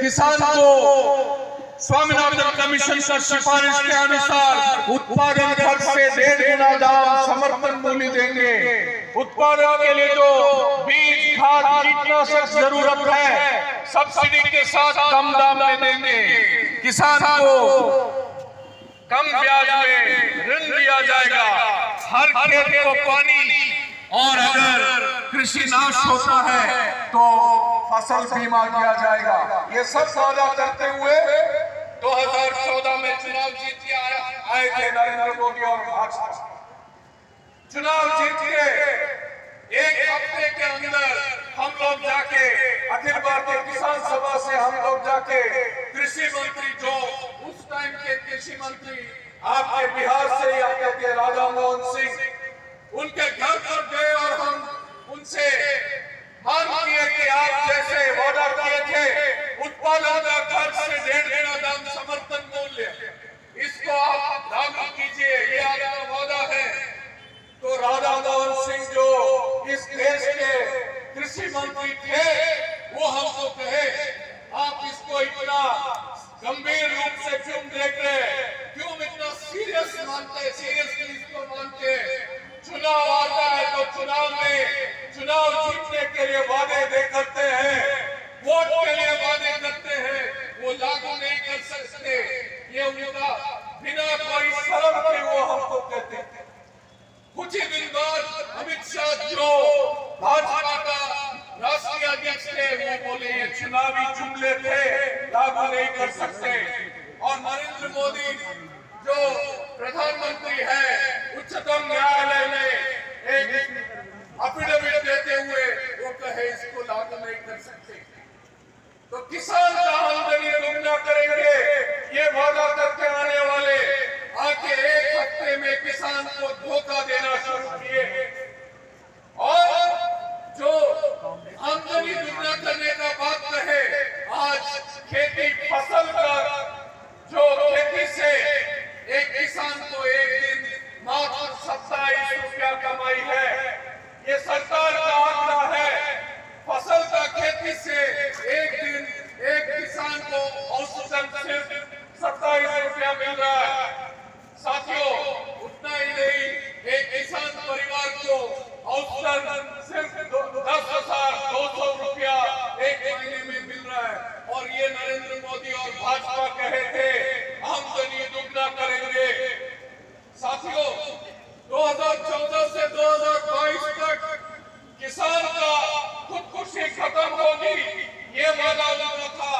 किसान को स्वामीनाथन कमीशन का सिफारिश के अनुसार उत्पादन खर्च से 1.5 गुना दाम समर्थन मूल्य देंगे। उत्पादन के लिए जो बीज, खाद, कीटनाशक जरूरत है सब्सिडी के साथ कम दाम में देंगे। किसान को कम ब्याज में ऋण दिया जाएगा। हर खेत को पानी, और अगर कृषि नाश होता है तो फसल बीमा दिया जाएगा। ये सब वादा करते हुए 2014 में चुनाव जीत के आए थे नरेंद्र मोदी और भाजपा। चुनाव जीत के एक हफ्ते के अंदर हम लोग जाके अखिल भारतीय किसान सभा से हम लोग जाके कृषि मंत्री, जो उस टाइम के कृषि मंत्री आपके बिहार से ही आते थे, राधा मोहन सिंह, उनके घर पर गए और हम उनसे मांग किए कि आप जैसे वादा किए थे उत्पादन का खर्च से 1.5 गुना दाम समर्थन मूल्य, इसको आप लागू कीजिए, ये आपका वादा है। तो राधा मोहन सिंह जो इस देश के कृषि मंत्री थे वो हमको कहे आप इसको इतना गंभीर रूप से क्यों देख रहे हैं, क्यों इतना सीरियसली इसको मानते हैं। चुनाव आता है तो चुनाव जीतने के लिए वादे करते हैं, वोट के लिए वादे करते हैं, वो लागू नहीं कर सकते। ये उनका बिना कोई शर्म के वो हमको कहते हैं। कुछ ही दिन बाद अमित शाह जो भाजपा का राष्ट्रीय अध्यक्ष थे वो बोले ये चुनावी जुमले थे, लागू नहीं कर सकते। और नरेंद्र मोदी जो प्रधानमंत्री है, उच्चतम न्यायालय ने एक अफिडेविट देते हुए वो कहे इसको लागू नहीं कर सकते। तो किसान का आमदनी दुगना करेंगे ये वादा करके आने वाले आके एक हफ्ते में किसान को धोखा देना शुरू किए। और जो आमदनी दुगना करने का बात कहे, आज खेती फसल का जो खेती से एक किसान को एक दिन मात्र 27 रुपया कमाई है, ये सरकार का आंकड़ा है। फसल का खेती से एक दिन एक किसान को औसतन सिर्फ 27 रुपया मिल रहा है। साथियों, उतना ही नहीं, एक किसान परिवार को औसतन सिर्फ 10,200 रुपया एक महीने में मिल रहा है। और ये नरेंद्र मोदी और भाजपा कहे थे आमदनी दुगना करेंगे। साथियों, 2014 से 2022 तक किसान का खुदकुशी खत्म होगी, ये वादा हुआ था।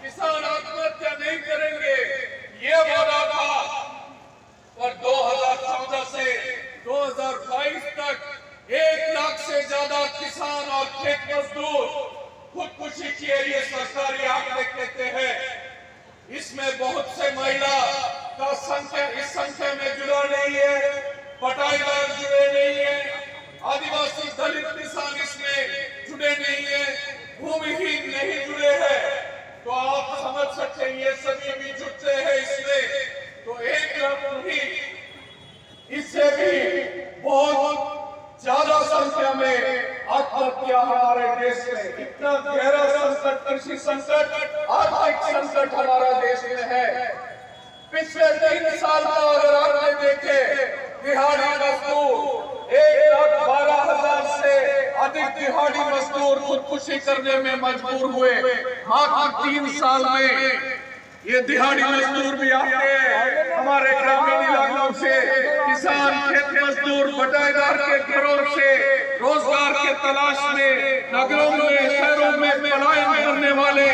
किसान आत्महत्या नहीं करेंगे, ये वादा था। और 2014 से 2022 तक 1 लाख से ज्यादा किसान और खेत मजदूर खुदकुशी किए, ये सरकारी आंकड़े कहते हैं। इसमें बहुत से महिला का संख्या इस संख्या में जुड़ा नहीं है, पटाईदार जुड़े नहीं है, आदिवासी दलित किसान इसमें जुड़े नहीं है, भूमिहीन नहीं जुड़े हैं। तो आप समझ सकते हैं ये सभी भी जुड़ते हैं इसमें। तो 1 लाख नहीं, इससे भी बहुत ज्यादा संख्या में आत्महत्या हमारे देश में। इतना गहरा संकट, कृषि संकट, आर्थिक संकट हमारा देश में है। पिछले 3 साल का अगर आपने देखे, दिहाड़ी मजदूर 1,12,000 से अधिक दिहाड़ी मजदूर खुदकुशी करने में मजबूर हुए। मात्र 3 साल में ये दिहाड़ी मजदूर भी आते हैं हमारे ग्रामीण इलाकों से, किसान, खेत मजदूर, बटाईदार के घरों से रोजगार के तलाश में नगरों में, शहरों में पलायन करने वाले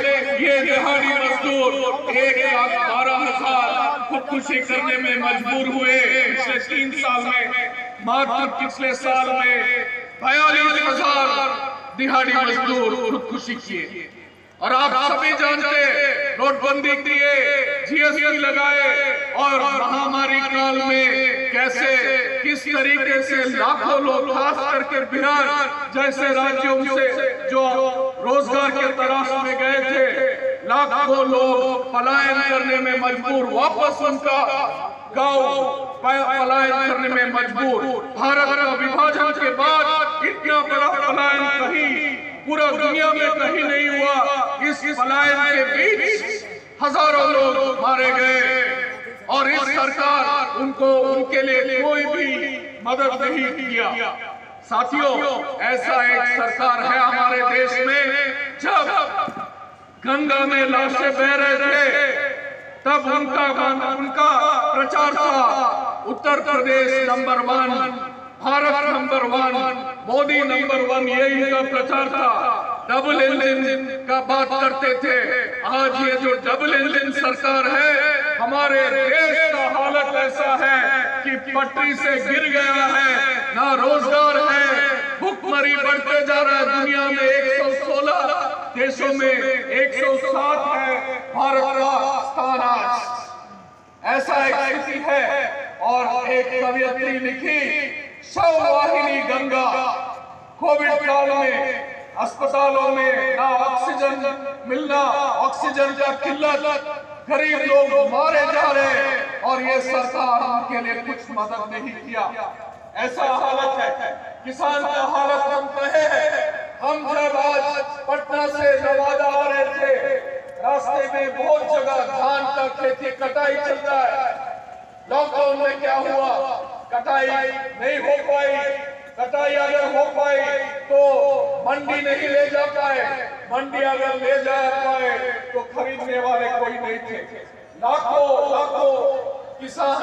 ये दिहाड़ी मजदूर 1,12,000 खुदकुशी करने में मजबूर हुए पिछले 3 साल में। मात्र पिछले साल में 42,000 दिहाड़ी मजदूर खुदकुशी किए। और आप सभी जानते, नोटबंदी किए, जीएसटी लगाए और महामारी काल में कैसे किस तरीके से लाखों लोग, खास करके बिहार जैसे राज्यों से जो रोजगार के तलाश में गए थे, लाखों लोग पलायन करने में मजबूर, वापस उनका गांव पलायन करने में मजबूर। भारत का विभाजन के बाद इतना बड़ा पलायन कहीं पूरा दुनिया में कहीं नहीं हुआ। इस पलायन के बीच हजारों लोग मारे गए और इस सरकार उनको उनके लिए कोई भी मदद नहीं किया। साथियों, ऐसा एक सरकार है हमारे देश में, जब गंगा में लाशें बह रहे थे तब उनका प्रचार था Uttar Pradesh number 1, Bharat number 1, Modi number 1, ये इनका प्रचार था। डबल इंजन का बात करते थे। आज ये जो डबल इंजन सरकार है, हमारे देश का हालत ऐसा है कि पटरी से गिर गया है, ना रोजगार है, भुखमरी बढ़ते जा रहा है। दुनिया में 116 देशों में 107 है भारत का स्थान आज। ऐसा एक स्थिति है। और एक कवियत्री लिखी, शववाहिनी गंगा। कोविड काल में अस्पतालों में ना ऑक्सीजन मिलना, ऑक्सीजन का किल्लत, गरीब लोग मारे जा रहे और ये सरकार उनके लिए कुछ मदद नहीं किया। ऐसा हालत है। किसान का हालत हम कहे हैं। हम जब आज पटना से नवादा आ रहे थे, रास्ते में बहुत जगह धान का खेती कटाई चल रहा है। लॉकडाउन में क्या हुआ, कटाई नहीं हो पाई। कटाई अगर हो पाई तो मंडी नहीं ले जा पाए, मंडी अगर ले जा पाए तो खरीदने वाले कोई नहीं थे। लाखों किसान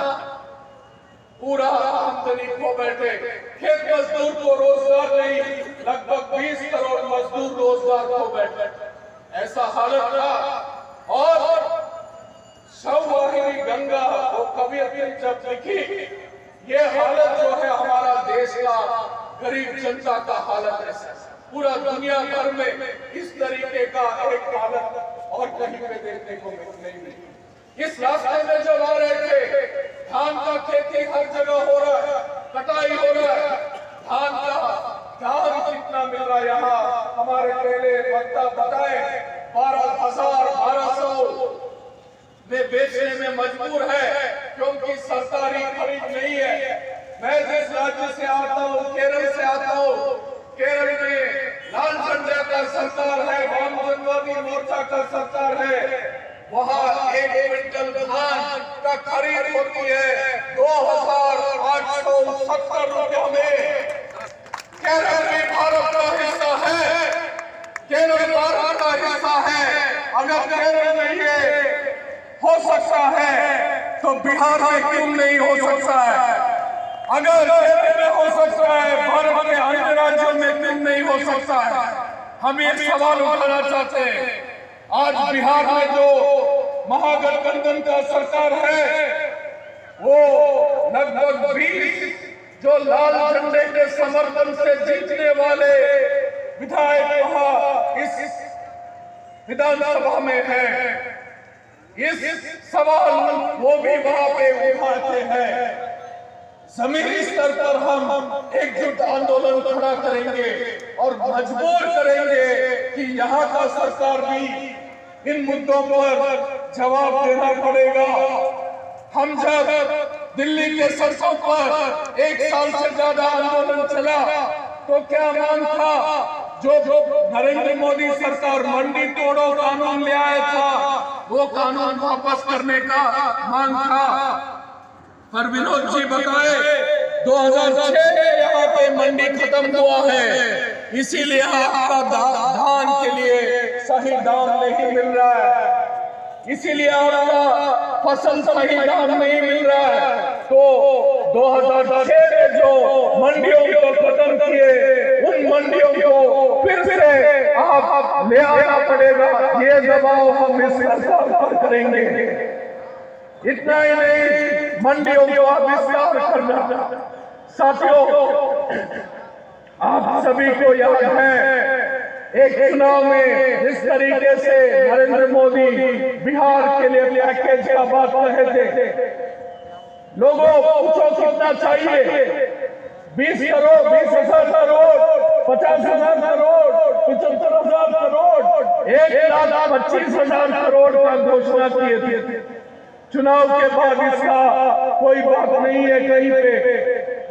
पूरा आमदनी खो बैठे। खेत मजदूर को रोजगार नहीं, लगभग 20 करोड़ मजदूर रोजगार खो बैठे। ऐसा हालत था। और शववाहिनी गंगा, वो कवियत्री जब लिखी, ये हालत जो है हमारा देश का, गरीब जनता का हालत है। पूरा दुनिया भर में इस तरीके का एक हालत और कहीं पे देखने को नहीं मिली। इस रास्ते में जब आ रहे थे, धान का खेती हर जगह हो रहा है, कटाई हो रहा है। धान का दाम कितना मिल रहा है यहाँ, हमारे पहले वक्ता बताए 12,000-1200 में बेचने में मजबूर है, क्योंकि सरकारी खरीद नहीं है। मैं जिस राज्य से आता हूँ, केरल से आता हूँ, केरल में लाल झंडा का सरकार है, वाम जनवादी मोर्चा का सरकार है। वहाँ 1 क्विंटल धान का खरीद होती है 2,870 रुपया में। केरल भी भारत का हिस्सा है, केरल भारत का हिस्सा है। अगर केरल में ये हो सकता है तो बिहार में क्यों नहीं हो सकता है? अगर केरल में हो सकता है, भारत के अन्य राज्यों में क्यों नहीं हो सकता है? हम एक सवाल उठाना चाहते हैं। आज बिहार में जो महागठबंधन का सरकार है, वो लगभग 20 जो लाल झंडे के समर्थन से जीतने वाले विधायक वहां इस विधानसभा में है। इस सवाल वो भी वहां पे उठाते हैं। जमीनी स्तर पर हम एकजुट आंदोलन खड़ा करेंगे और मजबूर करेंगे कि यहाँ का सरकार भी इन मुद्दों पर जवाब देना पड़ेगा। हम जब दिल्ली के सड़कों पर 1 साल से ज्यादा आंदोलन चला तो क्या मांग था? जो नरेंद्र मोदी सरकार मंडी तोड़ो कानून ले आया था, वो कानून वापस करने का मांग था। पर विनोद जी बताए 2006 में यहाँ पे मंडी खत्म हुआ है, इसीलिए आपका धान के लिए सही दाम नहीं मिल रहा है, इसीलिए आपका फसल सही दाम नहीं मिल रहा है। तो 2006 में जो मंडियों को खत्म किए, उन मंडियों को फिर से आप ले आना पड़ेगा। ये दबाव हम इस सरकार पर करेंगे। इतना ही नहीं, मंडियों को आप विस्तार करना। साथियों, आप सभी को याद है एक चुनाव में जिस तरीके से नरेंद्र मोदी बिहार के लिए पैकेज का बात कहे थे। लोगों पूछो कितना चाहिए? 20 करोड़, 20,000 करोड़, 50,000 करोड़, 75,000 करोड़, 1,25,000 करोड़ का घोषणा किए थे। चुनाव के बाद इसका कोई बात नहीं है कहीं पे।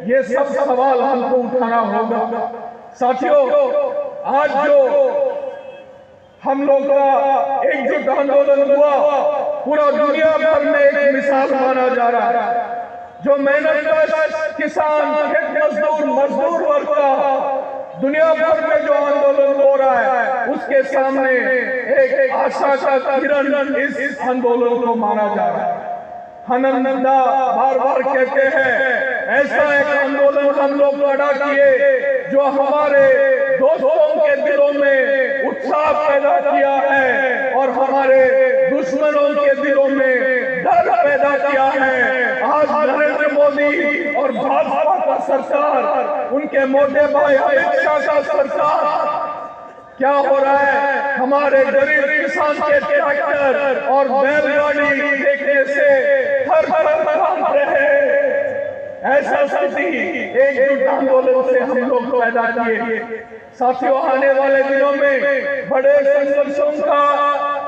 ये सब सवाल हमको उठाना होगा। साथियों, आज जो हम लोग का एकजुट आंदोलन हुआ, पूरा दुनिया भर में एक मिसाल माना जा रहा है। जो मेहनत किसान, खेत मजदूर, मजदूर वर्ग का दुनिया भर में जो आंदोलन हो रहा है, उसके सामने एक आशा का किरण इस आंदोलन को माना जा रहा है। हननंदा बार बार कहते हैं, ऐसा एक आंदोलन हम लोग खड़ा किए जो हमारे दोस्तों के दिलों में उत्साह पैदा किया है और हमारे दुश्मनों के दिलों में डर पैदा किया है। आज नरेंद्र मोदी और भाजपा का सरकार, उनके मोटे भाई अमित शाह का सरकार, क्या हो रहा है, हमारे गरीब किसान के ट्रैक्टर और बैलगाड़ी देखने से थर-थर कांप रहे हैं। ऐसा स्थिति एकजुट आंदोलन से हम लोग पैदा किए। साथियों, आने वाले दिनों में बड़े संघर्षों का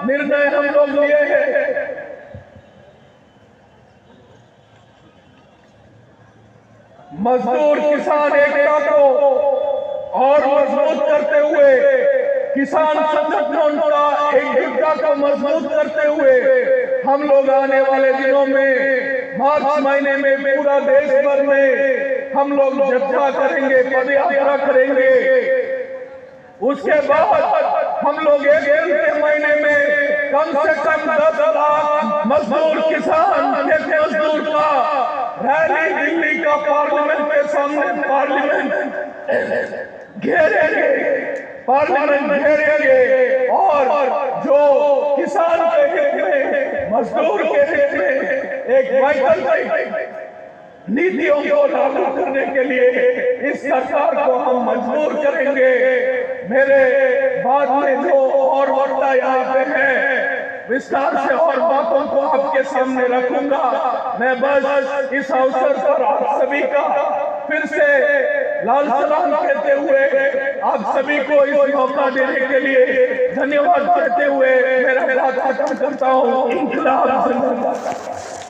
निर्णय हम लोग लिए हैं। मजदूर किसान एकता को और मजबूत करते हुए, किसान संगठनों का एकजुटता को मजबूत करते हुए हम लोग आने वाले दिनों में मार्च महीने में पूरा देश भर में हम लोग जत्था करेंगे, पदयात्रा करेंगे। उसके बाद हम लोग अप्रैल के महीने में कम से कम 10 लाख मजदूर किसान खेत मजदूर का रैली दिल्ली का पार्लियामेंट के सामने पार्लियामेंट घेरेंगे और जो किसान के हित में, मजदूर के हित में एक वैकल्पिक नीतियों को लागू करने के लिए इस सरकार को हम मजबूर करेंगे। मेरे बाद में जो और वक्ता यहाँ पे है, विस्तार से और बातों को आपके सामने रखूंगा। मैं बस इस अवसर पर आप सभी का फिर से लाल सलाम कहते हुए आप सभी को इस मौका देने के लिए धन्यवाद कहते हुए मेरा बात खत्म करता हूँ। इंकलाब जिंदाबाद।